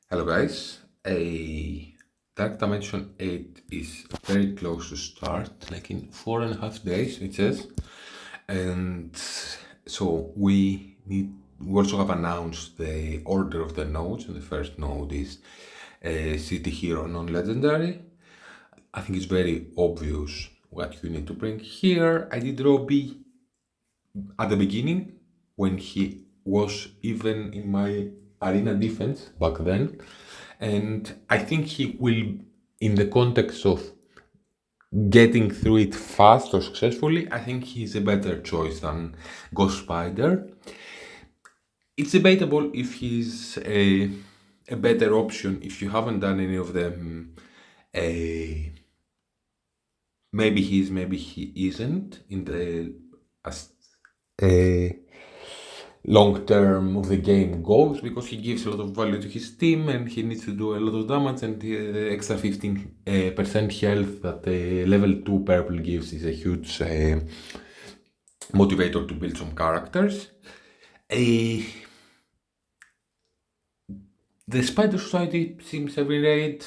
Hello guys, a Dark Dimension 8 is very close to start, like in 4.5 days it says. And so we also have announced the order of the nodes, and the first node is City Hero Non-Legendary. I think it's very obvious what you need to bring here. I did Robbie at the beginning when he was even in my arena defense back then, and I think he will, in the context of getting through it fast or successfully, I think he's a better choice than Ghost Spider. It's debatable if he's a better option if you haven't done any of them. Maybe he is, maybe he isn't in the as long term of the game goes, because he gives a lot of value to his team and he needs to do a lot of damage, and the extra 15% health that the level 2 purple gives is a huge motivator to build some characters. The Spider Society seems every raid.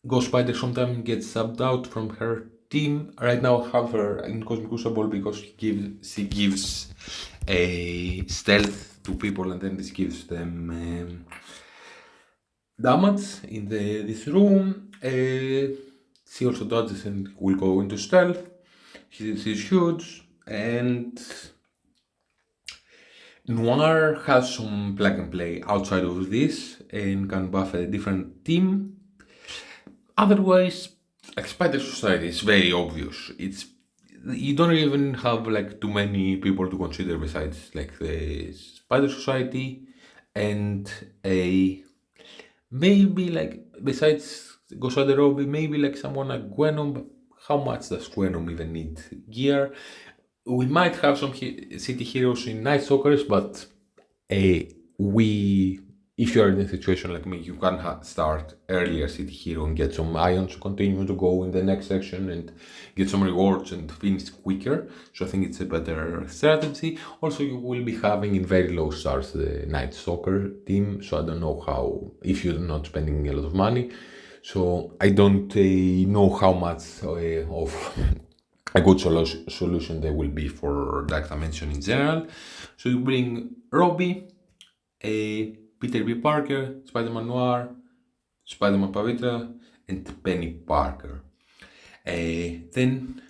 Ghost Spider sometimes gets subbed out from her team. Right now I have her in Cosmic Crucible because she gives a stealth to people, and then this gives them damage in this room. She also dodges and will go into stealth. She's huge, and Noir has some plug and play outside of this and can buff a different team. Otherwise, like Spider Society is very obvious. You don't even have like too many people to consider besides like the Spider Society and a maybe like besides Ghost Rider Robbie, maybe like someone like Gwenom. But how much does Gwenom even need gear? We might have some city heroes in Night Stalkers, but if you're in a situation like me, you can start earlier City Hero and get some ions to continue to go in the next section and get some rewards and finish quicker. So I think it's a better strategy. Also, you will be having in very low stars the Night Stalker team, so I don't know how, if you're not spending a lot of money. So I don't know how much of a good solution there will be for Dark Dimension in general. So you bring Robbie, Peter B. Parker, Spider-Man Noir, Spider-Man Pavitra, and Penny Parker. Then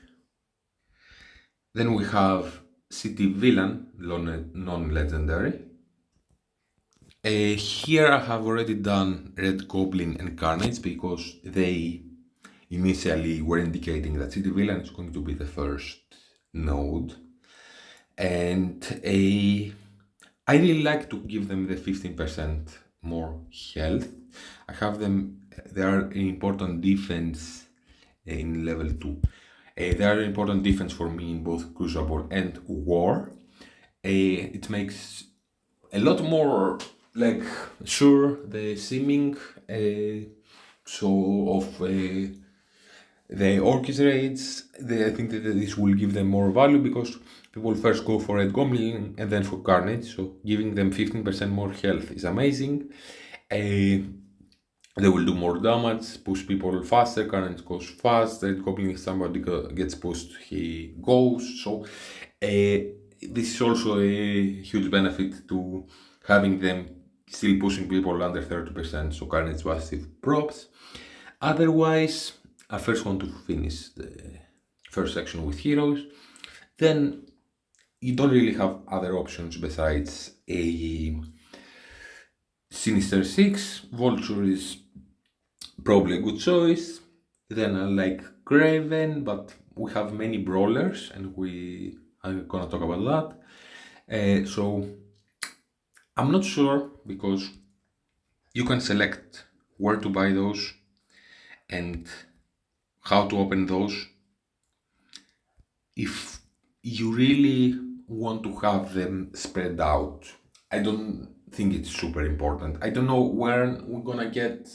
we have City Villain, non-legendary. Here I have already done Red Goblin and Carnage because they initially were indicating that City Villain is going to be the first node. And I really like to give them the 15% more health. I have them, they are an important defense in level 2. They are an important defense for me in both Crucible and War. It makes a lot more like sure the simming of the Orchis raids. I think that this will give them more value because people first go for Red Goblin and then for Carnage, so giving them 15% more health is amazing. They will do more damage, push people faster. Carnage goes fast. Red Goblin, if somebody gets pushed, he goes. So this is also a huge benefit to having them still pushing people under 30%. So Carnage passive props. Otherwise, I first want to finish the first section with heroes. Then you don't really have other options besides a Sinister 6. Vulture is probably a good choice. Then I like Craven, but we have many brawlers and I'm gonna talk about that. So I'm not sure because you can select where to buy those and how to open those. If you really want to have them spread out, I don't think it's super important. I don't know where we're gonna get,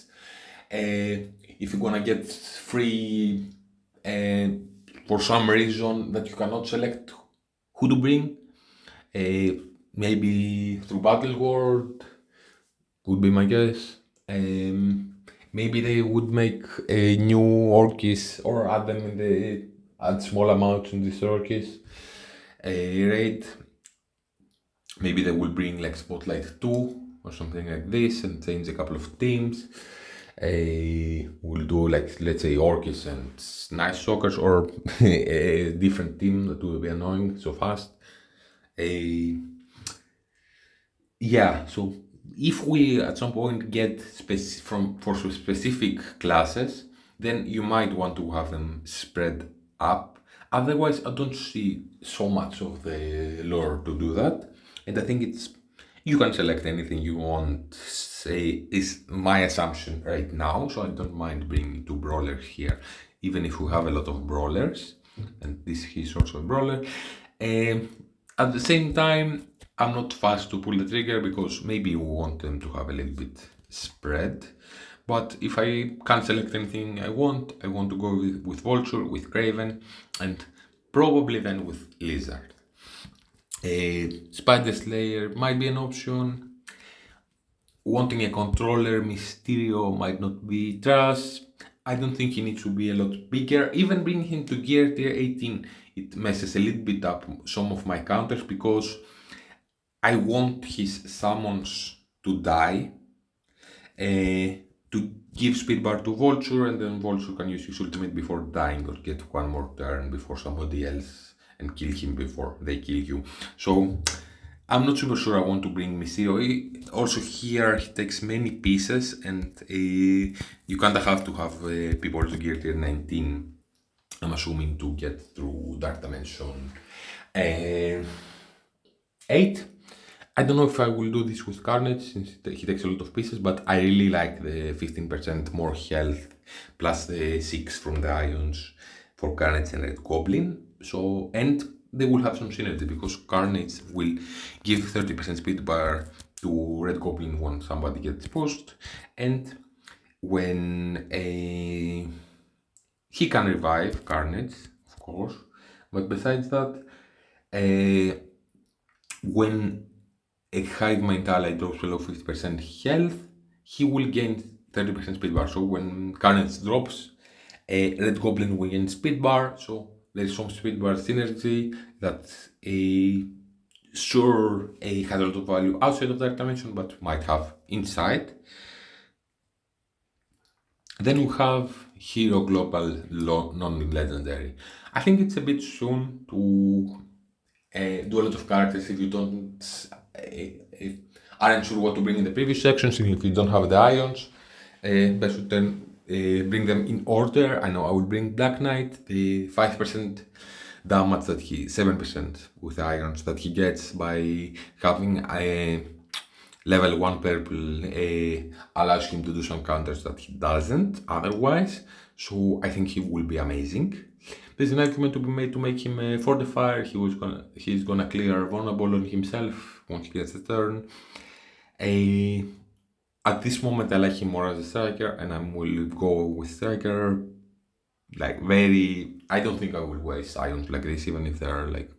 if you're gonna get free for some reason that you cannot select who to bring, maybe through Battle World, would be my guess. Maybe they would make a new Orkis or add them in the add small amounts in this Orkis raid. Maybe they will bring like Spotlight 2 or something like this and change a couple of teams. We'll do like, let's say, Orkis and Night Stalkers, or a different team that will be annoying so fast. Yeah, so if we at some point get for specific classes, then you might want to have them spread up. Otherwise, I don't see so much of the lore to do that. And I think you can select anything you want, say, is my assumption right now. So I don't mind bringing two brawlers here, even if we have a lot of brawlers. And this is also a brawler. At the same time, I'm not fast to pull the trigger because maybe we want them to have a little bit spread. But if I can't select anything I want to go with Vulture, with Craven, and probably then with Lizard. Spider Slayer might be an option. Wanting a controller, Mysterio might not be trash. I don't think he needs to be a lot bigger. Even bringing him to gear tier 18, it messes a little bit up some of my counters because I want his summons to die, to give speed bar to Vulture, and then Vulture can use his ultimate before dying or get one more turn before somebody else and kill him before they kill you. So I'm not super sure I want to bring Mysterio. Also here he takes many pieces, and you kinda have to have people to gear tier 19, I'm assuming, to get through Dark Dimension 8. I don't know if I will do this with Carnage since he takes a lot of pieces, but I really like the 15% more health plus the 6 from the Ions for Carnage and Red Goblin. So, and they will have some synergy because Carnage will give 30% speed bar to Red Goblin when somebody gets pushed, and when he can revive Carnage, of course, but besides that, when a Hive Mind ally drops below 50% health, he will gain 30% speed bar. So when Carnage drops, Red Goblin will gain speed bar. So there is some speed bar synergy that sure has a lot of value outside of Dark Dimension, but might have inside. Then we have Hero Global non-legendary. I think it's a bit soon to do a lot of characters if you don't aren't sure what to bring in the previous sections, and if you don't have the Ions. Best to then bring them in order. I know I will bring Black Knight, the 5% damage that 7% with the Ions that he gets by having a level 1 purple allows him to do some counters that he doesn't otherwise. So I think he will be amazing. There's an argument to be made to make him a fortifier. He's gonna clear vulnerable on himself once he gets the turn. At this moment I like him more as a striker, and I will go with striker. Like I don't think I will waste Ions like this, even if there are like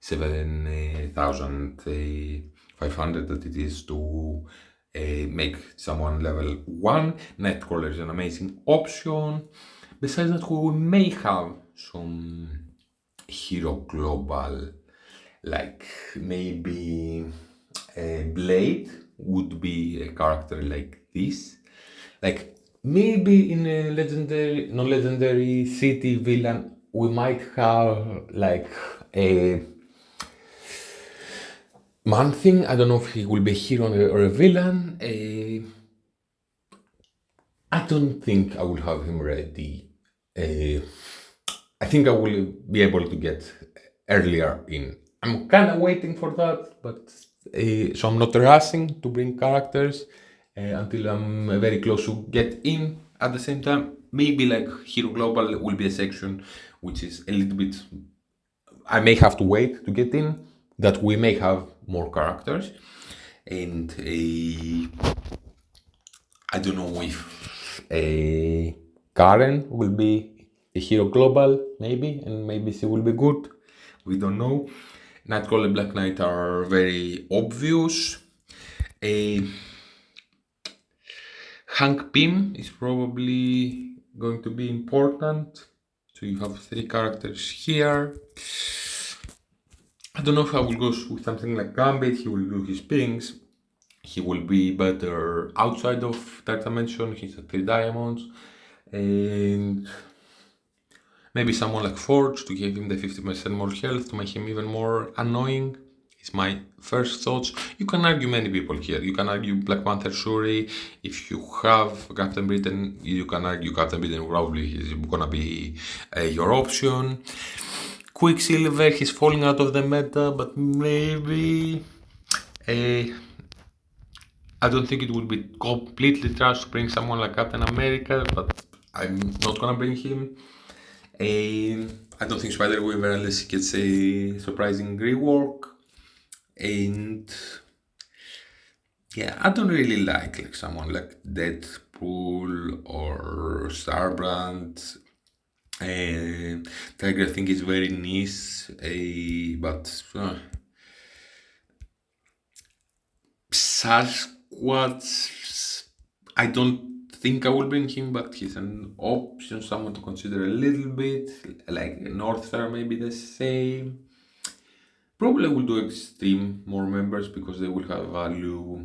7,500 that it is to make someone level 1. Nightcrawler is an amazing option. Besides that, we may have some Hero Global, like maybe Blade would be a character like this. Like maybe in a legendary, non-legendary city villain, we might have like a Man Thing. I don't know if he will be a hero or a villain. I don't think I will have him ready. I think I will be able to get earlier in. I'm kind of waiting for that, but so I'm not rushing to bring characters until I'm very close to get in. At the same time, maybe like Hero Global will be a section which is a little bit. I may have to wait to get in. That we may have more characters, and I don't know if Karen will be a Hero Global, maybe, and maybe she will be good. We don't know. Nightcrawler and Black Knight are very obvious. Hank Pym is probably going to be important. So you have 3 characters here. I don't know if I will go with something like Gambit. He will do his things. He will be better outside of that dimension. He's at 3 diamonds. And maybe someone like Forge to give him the 50% more health to make him even more annoying. Is my first thoughts. You can argue many people here. You can argue Black Panther Shuri. If you have Captain Britain, you can argue Captain Britain probably is gonna be your option. Quicksilver, he's falling out of the meta, but maybe I don't think it would be completely trash to bring someone like Captain America, but I'm not gonna bring him. I don't think Spider-Weaver unless he gets a surprising rework. And yeah, I don't really like someone like Deadpool or Starbrand. Tiger I think is very nice, but Sasquatch, I don't think I will bring him, but he's an option, someone to consider a little bit, like North Star maybe the same. Probably will do Extreme more members because they will have value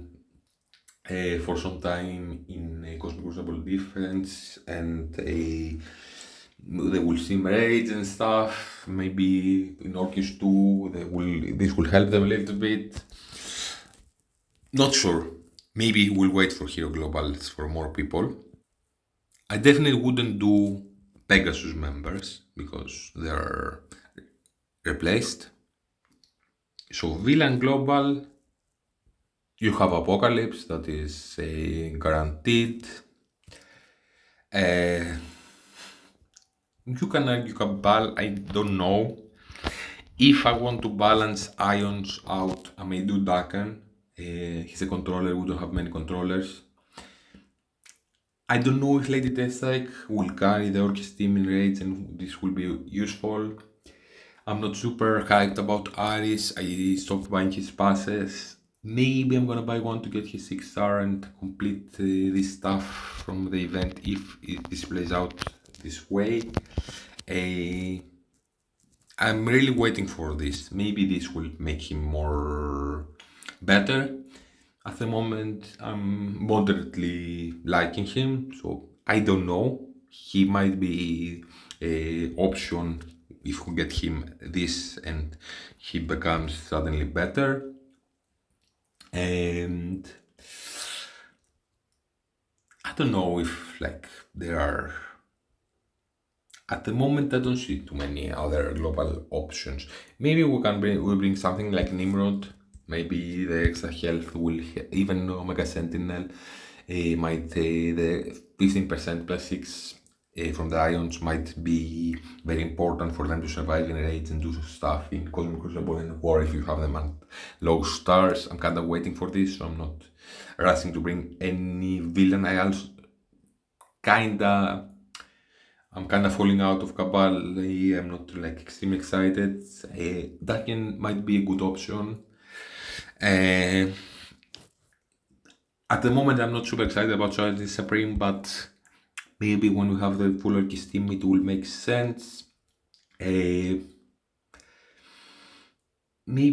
for some time in a Cosmic Crucible defense, and they will sim raids and stuff. Maybe in Orcus 2 this will help them a little bit. Not sure. Maybe we'll wait for Hero Globals for more people. I definitely wouldn't do Pegasus members because they're replaced. So Villain Global, you have Apocalypse, that is guaranteed. You can argue Cabal, I don't know. If I want to balance Ions out, I may do Daken. He's a controller, we don't have many controllers. I don't know if Lady Deathstrike will carry the Orchis team in raids and this will be useful. I'm not super hyped about Aris. I stopped buying his passes. Maybe I'm gonna buy one to get his 6-star and complete this stuff from the event if this plays out this way. I'm really waiting for this. Maybe this will make him more better. At the moment, I'm moderately liking him, so I don't know. He might be a option if we get him this and he becomes suddenly better. And I don't know if there are. At the moment, I don't see too many other global options. Maybe we bring something like Nimrod. Maybe the extra health will even Omega Sentinel might the 15% plus 6 from the Ions might be very important for them to survive in raids and do stuff in Cosmic Crucible and War if you have them at low stars. I'm kind of waiting for this, so I'm not rushing to bring any villain. I'm kind of falling out of Cabal. I'm not extremely excited. Daken might be a good option. At the moment, I'm not super excited about Charity Supreme, but maybe when we have the full Orchis team, it will make sense. Maybe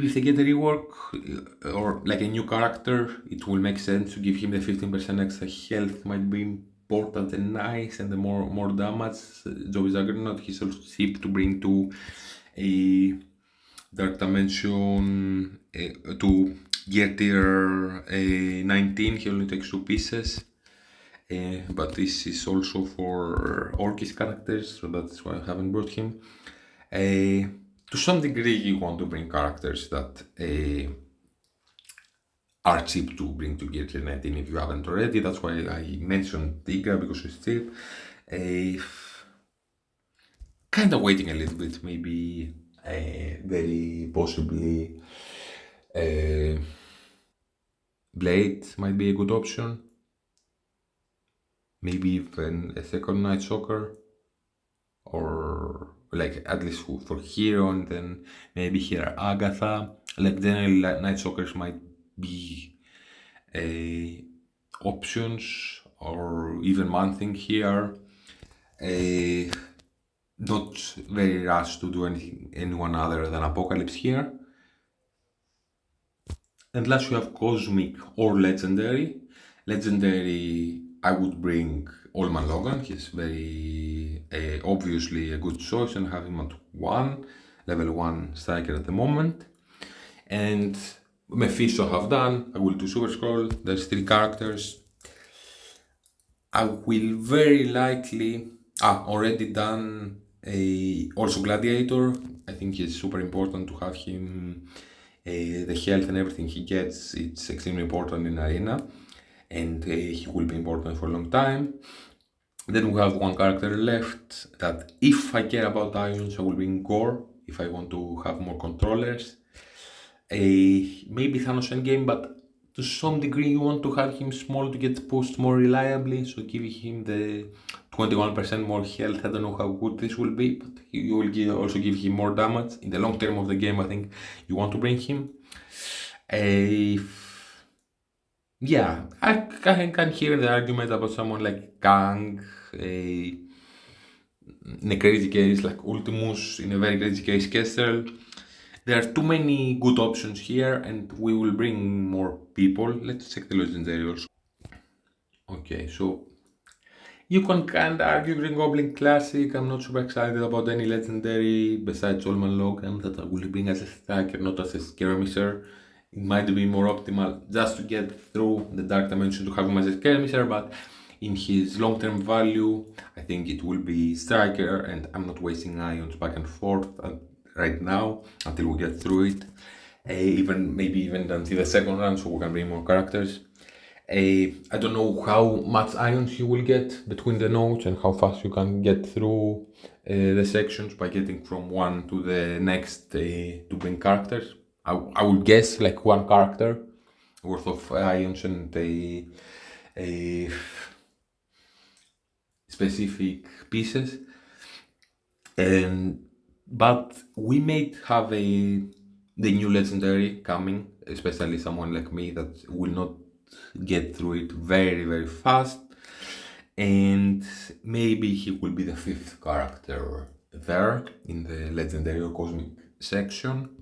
if they get a rework or like a new character, it will make sense to give him the 15% extra health. Might be important and nice, and the more damage. Joey Juggernaut, he's also cheap to bring to a Dark Dimension to gear tier 19. He only takes 2 pieces. But this is also for Orchis characters, so that's why I haven't brought him. To some degree, you want to bring characters that are cheap to bring to Gear Tier 19 if you haven't already. That's why I mentioned Tigra because it's cheap. Kind of waiting a little bit, maybe very possibly Blade might be a good option. Maybe even a second Night Stalker, or at least for Hero, and then maybe here Agatha. Generally Night Stalkers might be options. or even Man here. Not very rushed to do anyone other than Apocalypse here. And last we have Cosmic or Legendary. Legendary, I would bring Man Logan. He's very obviously a good choice and have him at 1, level 1 striker at the moment. And Mephisto have done. I will do Super Skrull. There's 3 characters. I will very likely already done also Gladiator. I think it's super important to have him. The health and everything he gets, it's extremely important in Arena, and he will be important for a long time. Then we have one character left that if I care about Ions, I will bring Gore if I want to have more controllers. Maybe Thanos Endgame, but to some degree you want to have him small to get pushed more reliably, so giving him the 21% more health. I don't know how good this will be, but you will also give him more damage. In the long term of the game, I think you want to bring him. Yeah, I can hear the argument about someone like Kang, in a crazy case like Ultimus, in a very crazy case Kestrel. There are too many good options here, and we will bring more people. Let's check the legendary also. Okay, so you can kind of argue Green Goblin Classic. I'm not super excited about any legendary besides Man Logan that I will bring as a striker, not as a skirmisher. It might be more optimal just to get through the Dark Dimension to have him as a skirmisher, but in his long-term value, I think it will be striker, and I'm not wasting ions back and forth right now until we get through it. Maybe even until the second run, so we can bring more characters. I don't know how much ions you will get between the nodes and how fast you can get through the sections by getting from one to the next to bring characters. I would guess like one character worth of ions and a specific pieces. But we may have the new legendary coming, especially someone like me that will not get through it very, very fast. And maybe he will be the 5th character there in the legendary or cosmic section.